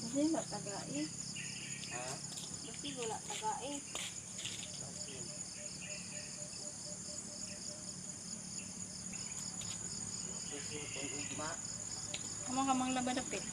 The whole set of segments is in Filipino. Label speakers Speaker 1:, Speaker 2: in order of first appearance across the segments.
Speaker 1: Hindi na tagai.
Speaker 2: Ha?
Speaker 1: Basta wala tagai. Kamang laban dapit.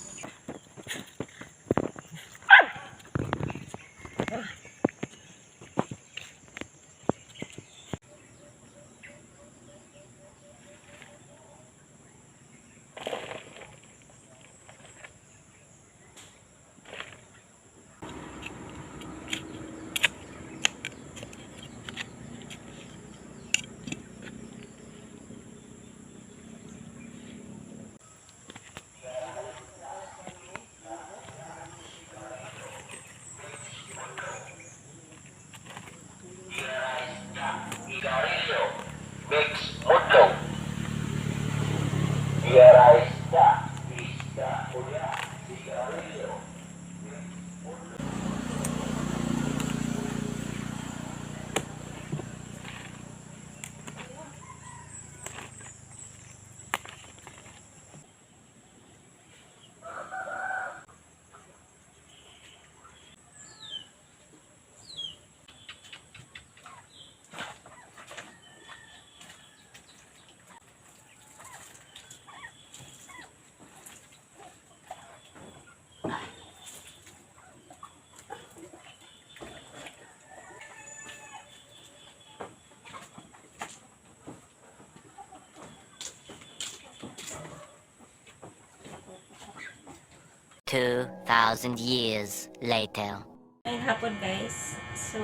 Speaker 3: 2,000 years later.
Speaker 1: Ay hapon guys. So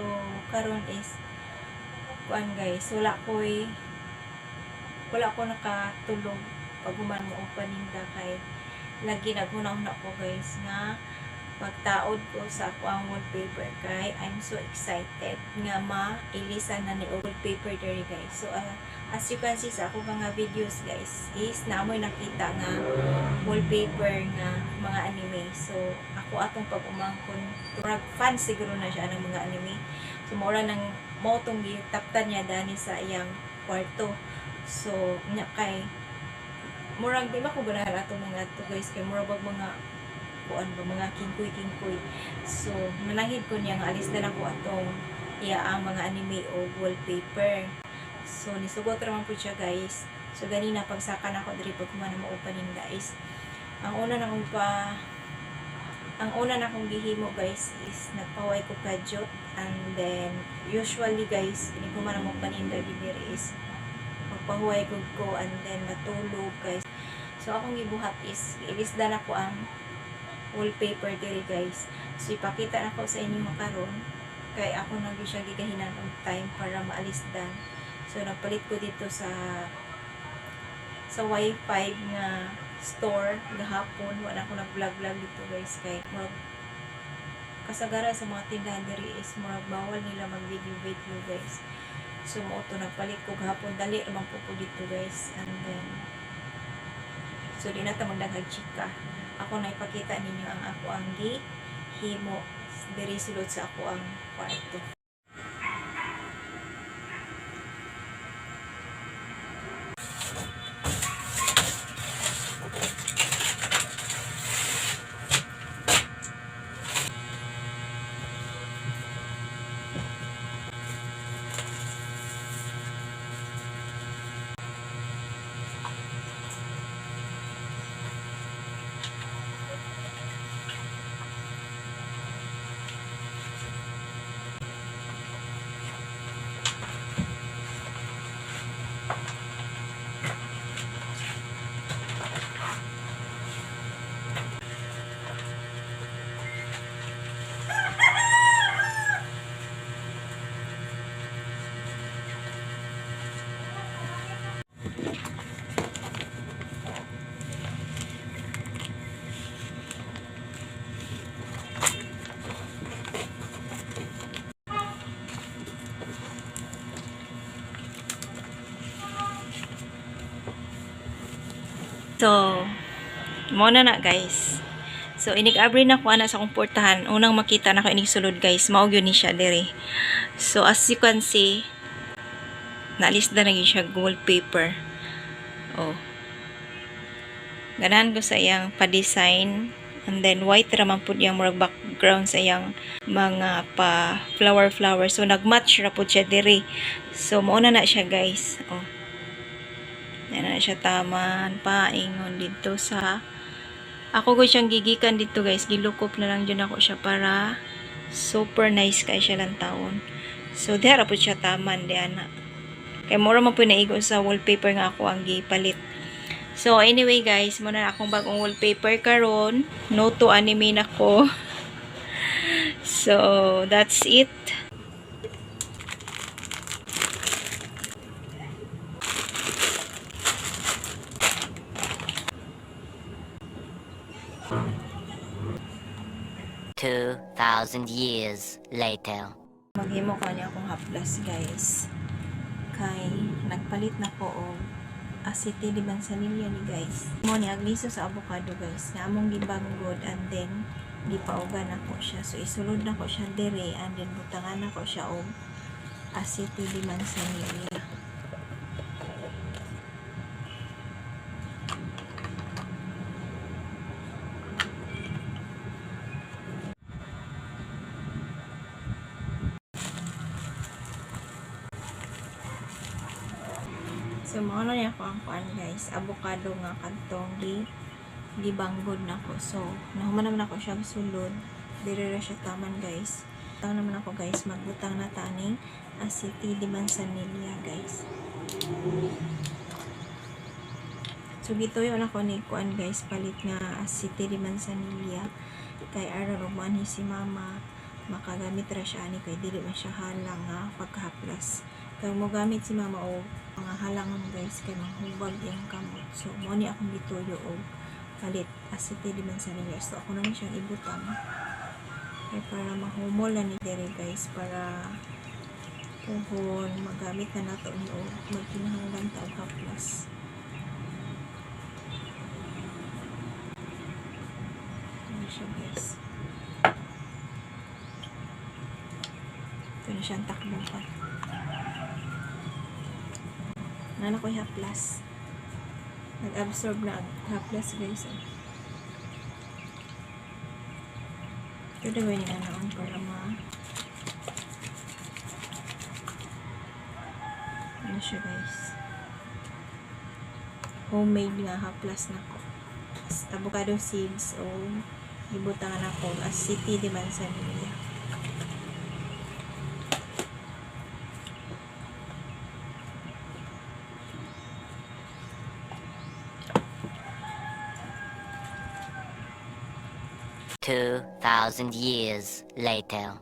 Speaker 1: karon is kuan guys, wala ko nakatulog pag human mo paninda kay lagi naghunahuna ko guys nga pagtaod ko sa ako ang wallpaper kay I'm so excited nga mailisan na ni wallpaper diri guys. So as you can see sa ako mga videos guys is naamoy nakita nga wallpaper nga mga anime. So ako atong pag-umangkon turag fan siguro na siya ng mga anime. So mura nang mo tong gitaptan niya dani sa iyang kwarto. So nya kay murag di ba ko ganahan atong mga to guys kay murag mga kuan ba mga kingkoy. So manahid ko niya nga alis na ako atong iya ang mga anime o wallpaper. So nisugot raman po siya guys. So ganina pagsaka na ako diri pag kumana mo opening guys. Ang una na kong gihimo guys is nagpaway ko kadyot, and then usually guys ini kumana mo paninda diri is magpahuway ko and then matulog guys. So akong gibuhat is ilisdan ako ang wallpaper diri guys. So ipakita na ko sa inyo makaron kay ako nang siya gigahinan og time para maalisdan. So nagpalit ko dito sa wifi nga store gahapon. Wala ko nag-vlog dito guys kay kasagaran sa mga tindahan diri is murag bawal nila mag-video guys. So mo to nagpalit ko gahapon, dali naman po dito guys. And then so di na ta magdaghag chika. Ako na ipakita ninyo ang ako ang gihimo diri sulod sa ako ang kwarto. So, muna na guys. So, inig-abri na ko ana sa komportahan. Unang makita na ko inig sulod guys. Maog yun ni siya diri. So, as you can see, naalista na siya wallpaper. Oh. Ganahan ko sa iyang pa-design And then white raman pud yung murag background sa iyang mga pa flower. So nagmatch ra pud siya diri. So mao na siya guys. Oh. Yan na siya taman paingon dito sa ako ko siyang gigikan dito guys. Gilukop na lang dyan ako siya para super nice kay siya lang taon. So diha ra pud siya taman diana. Kay mura man po naigo sa wallpaper nga ako ang gipalit. So anyway guys, muna na akong bagong wallpaper karon. No to anime na ko. So that's it.
Speaker 3: Two 2,000 years later.
Speaker 1: Maghimo ko niya akong haplas guys. Kay nagpalit na ko og asiti di bansanilya ni guys. Mo ni agliso sa avocado guys. Nga among gibanggod and then gipaugan ako siya. So isulod na ko siya dire and then butangan na ko siya og asiti di bansanilya. So, mauna niya ako ang kuan guys. Avocado nga kantong gibanggod na ko. So, nahuman naman ako siya sulod. Dire ra siya taman guys. Taon naman ako guys. Magbutang na taning asiti di mansanilya guys. So, gituyo na ko ni kuan guys. Palit nga asiti di mansanilya. Kay aron umani si mama. Makagamit ra siya ani kay dili man siya halang nga pagkahaplas. Kaya mo gamit si mama o mga halangan guys kay mahubag yung kamot. So mo ni akong gituyo o palit asiti di mansanilya. So ako naman siyang ibutang. Kaya para mahumol na ni dere guys para puhon magamit na nato ni o magkinahanglan ta og haplas. Ano siya guys. Ito na siyang takbong pa. Nana ko yung haplas. Nag-absorb na haplas guys. Ito na ba yung anoon para ano siya guys. Homemade nga haplas na ko. Avocado seeds o ibutangan ako asiti di mansanilya.
Speaker 3: Two 2,000 years later.